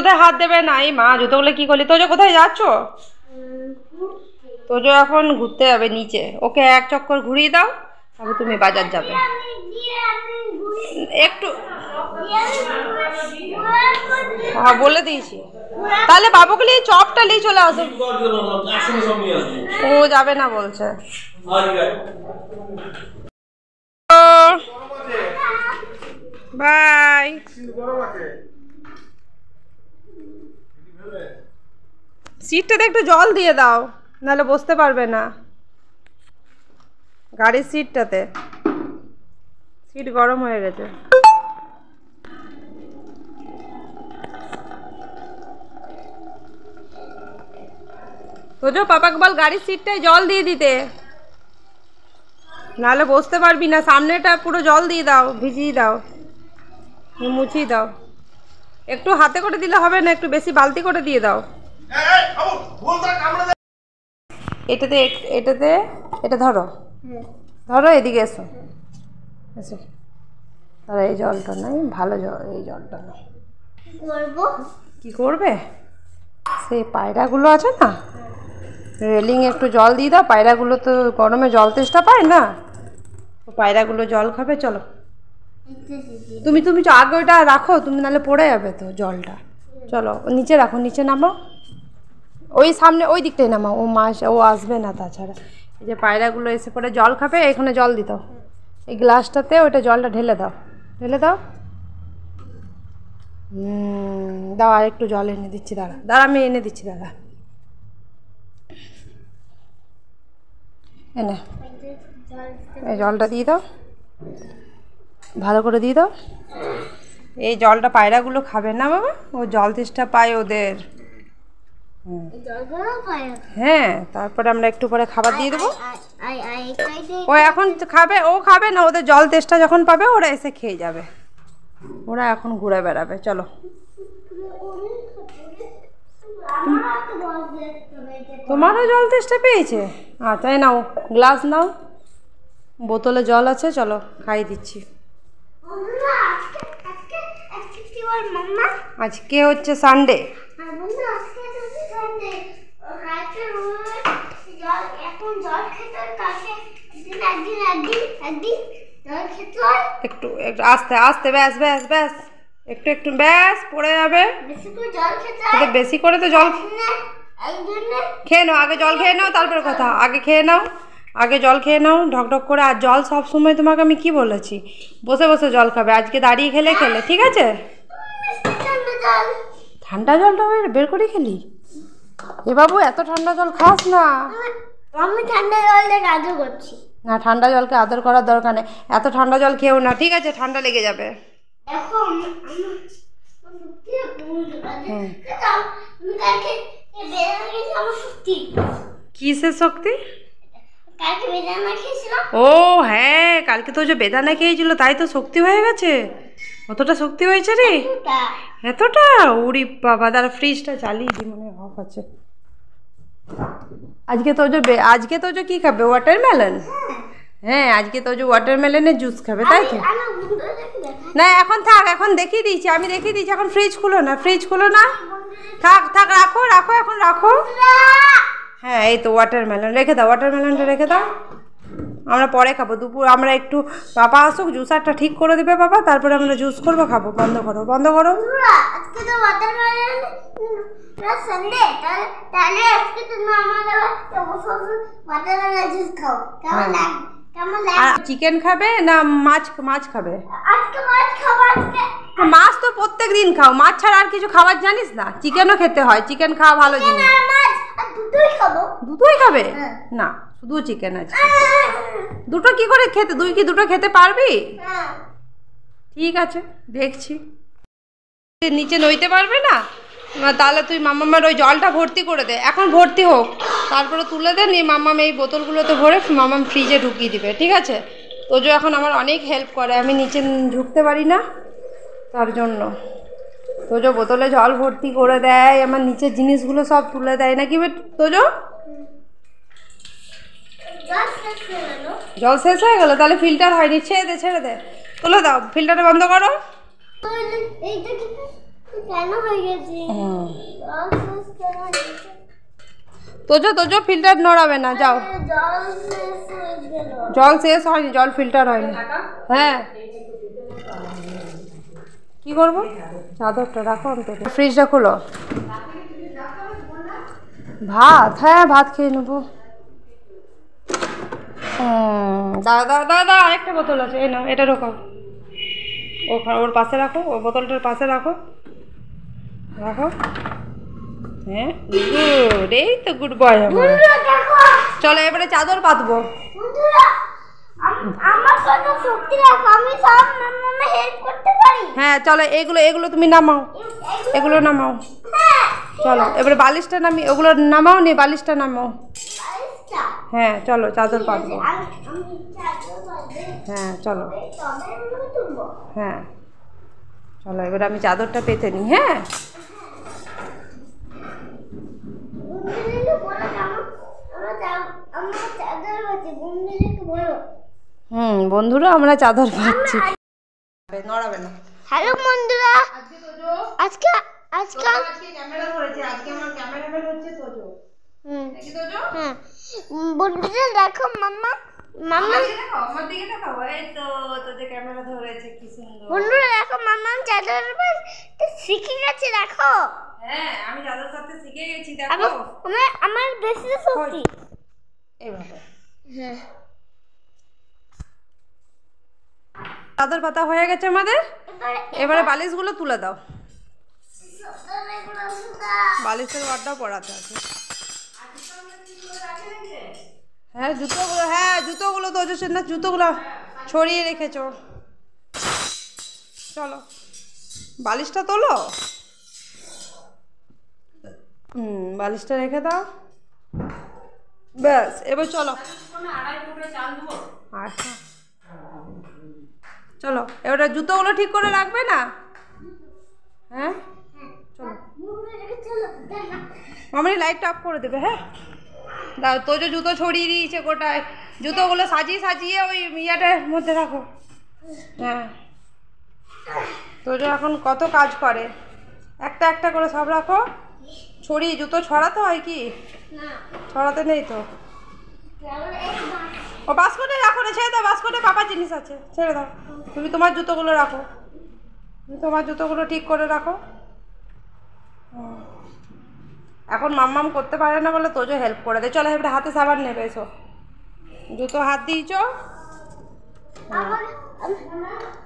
কোথায় হাত দেবে না এই মা জুতোগুলো কি করলি তোজো কোথায় যাচ্ছ তোজো এখন ঘুরতে যাবে নিচে ওকে এক চক্কর ঘুরিয়ে দাও তারপর তুমি বাজার যাবে একটু হ্যাঁ বলে দিয়েছি তাহলে বাবুকে নিয়ে চপটা নিয়ে চলে আসো ও যাবে না বলছে বাই সিটটাতে একটু জল দিয়ে দাও নাহলে বসতে পারবে না গাড়ির সিটটাতে সিট গরম হয়ে গেছে তোজো পাপাকে বল গাড়ির সিটটায় জল দিয়ে দিতে নাহলে বসতে পারবি না সামনেটা পুরো জল দিয়ে দাও ভিজিয়ে দাও মুছিয়ে দাও একটু হাতে করে দিলে হবে না একটু বেশি বালতি করে দিয়ে দাও এটাতে এটাতে এটা ধরো ধরো এদিকে এসো এসো আর এই জলটা নাই ভালো জল এই জলটা না কি করবে সেই পায়রাগুলো আছে না রেলিং একটু জল দিয়ে দাও পায়রাগুলো তো গরমে জল তেষ্টা পায় না পায়রাগুলো জল খাবে চলো তুমি আগে ওটা রাখো তুমি নাহলে পড়ে যাবে তো জলটা চলো নিচে রাখো নিচে নামাও ওই সামনে ওই দিকটাই নামাও ও আসবে না তাছাড়া এই যে পায়রাগুলো এসে পরে জল খাবে এখানে জল দিত এই গ্লাসটাতে ওইটা জলটা ঢেলে দাও দাও আর একটু জল এনে দিচ্ছি দাঁড়া আমি এনে দিচ্ছি দাঁড়া এনে এই জলটা দিয়ে দাও ভালো করে দিয়ে দাও এই জলটা পায়রাগুলো খাবে না বাবা ও জল তেষ্টা পায় ওদের হ্যাঁ তারপরে আমরা একটু পরে খাবার দিয়ে দেবো ও এখন খাবে ও খাবে না ওদের জল তেষ্টা যখন পাবে ওরা এসে খেয়ে যাবে ওরা এখন ঘুরে বেড়াবে চলো তোমারও জল তেষ্টা পেয়েছে তাই নাও গ্লাস নাও বোতলে জল আছে চলো খাই দিচ্ছি আজকে হচ্ছে সানডে একটু একটু আস্তে আস্তে ব্যাস ব্যাস ব্যাস একটু একটু ব্যাস পড়ে যাবে বেশি করে তো জল খেয়ে নাও আগে জল খেয়ে নাও তারপরে কথা আগে জল খেয়ে নাও ঢকঢক করে আর জল সব সময় তোমাকে আমি কি বলেছি বসে বসে জল খাবে আজকে দাঁড়িয়ে খেলে ঠিক আছে ঠান্ডা জলটা বের করে খেলি এ বাবু এত ঠান্ডা জল খাস না আমি ঠান্ডা জলকে আদর করছি না ঠান্ডা জলকে আদর করার দরকার নেই এত ঠান্ডা জল খেও না ঠিক আছে ঠান্ডা লেগে যাবে কিসের শক্তি ও হ্যাঁ কালকে তো যে বেদানা খেয়েছিল তাই তো শক্তি হয়ে গেছে কতটা শক্তি হয়েছে রে এতটা উড়ি বাবা দাঁড়া ফ্রিজটা চালিয়ে দি মনে অফ আছে আজকে তো যে কি খাবে ওয়াটারমেলন হ্যাঁ আজকে তো যে ওয়াটারমেলনের জুস খাবে তাই তো না এখন থাক এখন দেখিয়ে দিয়েছি আমি দেখিয়ে দিয়েছি এখন ফ্রিজ খুলো না থাক রাখো এখন রাখো হ্যাঁ এই তো ওয়াটারমেলন রেখে দাও ওয়াটারমেলনটা রেখে দাও আমরা পরে খাবো দুপুর আমরা একটু বাবা আসুক জুসারটা ঠিক করে দেবে বাবা তারপরে আমরা জুস করবো খাবো বন্ধ করো আজকে তো ওয়াটারমেলন সানডে তাহলে আজকে তো আমাদের ওয়াটারমেলন জুস খাও কেমন লাগে চিকেন খাবে না মাছ খাবে আজকে মাছ খাবো মাছ তো প্রত্যেক দিন খাও মাছ ছাড়া আর কিছু খাবার জানিস না চিকেনও খেতে হয় চিকেন খাওয়া ভালো জিনিস দুটোই খাবে না শুধু চিকেন আছে দুটো কি করে খেতে দুটো খেতে পারবি ঠিক আছে দেখছি নিচে নইতে পারবে না তাহলে তুই মাম্মামের ওই জলটা ভর্তি করে দে এখন ভর্তি হোক তারপরে তুলে দে নিয়ে মাম্মাম এই বোতলগুলোতে ভরে মাম্মাম ফ্রিজে ঢুকিয়ে দিবে ঠিক আছে তোজো এখন আমার অনেক হেল্প করে আমি নিচে ঢুকতে পারি না তার জন্য তোজো বোতলে জল ভর্তি করে দেয় আমার নিচের জিনিসগুলো সব তুলে দেয় নাকি তোজো জল শেষ হয়ে গেল তাহলে ফিল্টার হয়নি ছেড়ে দে তুলে দাও ফিল্টারটা বন্ধ করো কেন হয়ে গেছে জল শেষ কেন হয়ে গেছে? তোজো তোজো ফিল্টার নড়াবে না, যাও। জল শেষ হয়ে গেল। জল শেষ হয়নি, জল ফিল্টার হয়নি। হ্যাঁ কি করবো, চাদরটা রাখো অন্তত। ফ্রিজটা খোলো। ভাত, হ্যাঁ ভাত খেয়ে নেবো। দাদা দাদা আরেকটা বোতল আছে, এই নাও, এটা ঢোকাও। ওর পাশে রাখো, ওর বোতলটার পাশে রাখো, রাখো। হ্যাঁ গুড, এই তো গুড বয় আমার। চলো এবারে চাদর পাতবো। আমার কত শক্তি রাখো, আমি সব মাম্মামে হেল্প করতে পারি। হ্যাঁ চলো, এগুলো এগুলো তুমি নামাও, এগুলো নামাও। হ্যাঁ চলো এবারে বালিশটা নামি, ওগুলো নামাও নি, বালিশটা নামাও। আচ্ছা হ্যাঁ চলো চাদর পাতবো। আমি চাদর বাঁধবো। হ্যাঁ চলো, তবে আমি তুলবো। হ্যাঁ চলো এবার আমি চাদরটা পেতে নিই। হ্যাঁ বন্ধুদেরকে বলো আমরা চাদর বাঁধছি, বন্ধুদেরকে বলো। বন্ধুরা আমরা চাদর পাচ্ছি। নড়াবে না। হ্যালো বন্ধুরা, আজকে আজকে ক্যামেরা ধরেছে, আজকে আমার ক্যামেরাম্যান হচ্ছে তোজো। নাকি তোজো? হ্যাঁ বন্ধুরা দেখো মাম্মা মাম্মা আমার দিকে দেখাও, এই তো তোজো ক্যামেরা ধরেছে, কি সুন্দর। বন্ধুরা দেখো মাম্মা চাদর বাঁধতে শিখে গেছে, দেখো। হ্যাঁ আমি চাদর পাততে শিখে গেছি, দেখো। আমার বেশি শক্তি। এইভাবে হ্যাঁ চাদর পাতা হয়ে গেছে আমাদের। এবারে বালিশগুলো তুলে দাও। বালিশের ওয়ারটাও পরাতে আছে। হ্যাঁ জুতোগুলো, হ্যাঁ জুতোগুলো তো না, জুতোগুলো ছড়িয়ে রেখেছো। চলো বালিশটা তোলো। বালিশটা রেখে দাও, ব্যাস এবার চলো। আর চলো এবারে জুতোগুলো ঠিক করে রাখবে না? হ্যাঁ চলো, মামারি লাইটটা অফ করে দেবে। হ্যাঁ দাও, তোজো জুতো ছড়িয়ে দিয়েছে গোটায়, জুতোগুলো সাজিয়ে সাজিয়ে ওই ইয়েটার মধ্যে রাখো। হ্যাঁ তোজো এখন কত কাজ করে, একটা একটা করে সব রাখো। ছড়িয়ে জুতো ছড়াতে হয় কি? ছড়াতে নেই তো। ও বাস্কটে রাখো না, ছেড়ে দাও, বাস্কটে পাপার জিনিস আছে, ছেড়ে দাও। তুমি তোমার জুতোগুলো রাখো, তুমি তোমার জুতোগুলো ঠিক করে রাখো। এখন মাম্মাম করতে পারে না বলে তোজো হেল্প করে দেয়। চলো এবারে হাতে সাবান নেবে, এসো। জুতো হাত দিয়েছ?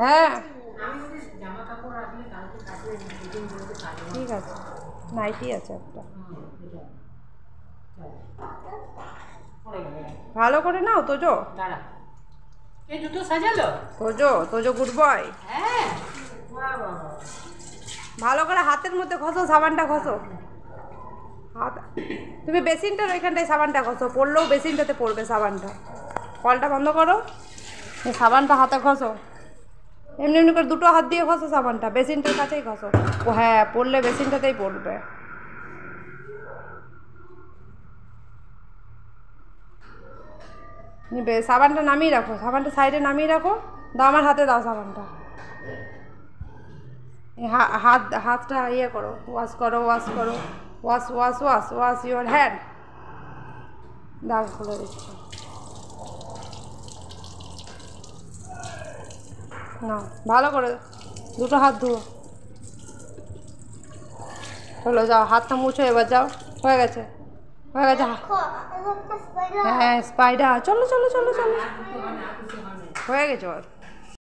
হ্যাঁ ঠিক আছে, নাইটি আছে একটা, ভালো করে নাও তোজো। Tojo Tojo good boy. ভালো করে হাতের মধ্যে ঘষো, সাবানটা ঘষো। হাত তুমি বেসিনটার ওইখানটায় সাবানটা ঘষো, পড়লেও বেসিনটাতে পড়বে সাবানটা। কলটা বন্ধ করো, সাবানটা হাতে ঘষো। এমনি এমনি করে দুটো হাত দিয়ে ঘষো সাবানটা, বেসিনটার কাছেই ঘষো। ও হ্যাঁ পড়লে বেসিনটাতেই পড়বে। সাবানটা নামিয়ে রাখো, সাবানটা সাইডে নামিয়ে রাখো। দাও আমার হাতে দাও সাবানটা। হাতটা ইয়ে করো, ওয়াশ করো, ওয়াশ করো, wash wash wash wash your hand. দাও খুলে দিচ্ছি না, ভালো করে দুটো হাত ধুও। চলো যাও, হাতটা মুছো এবার, যাও। হয়ে গেছে, হয়ে গেছে। হ্যাঁ স্পাইডার, চলো চলো চলো চলো, হয়ে গেছে।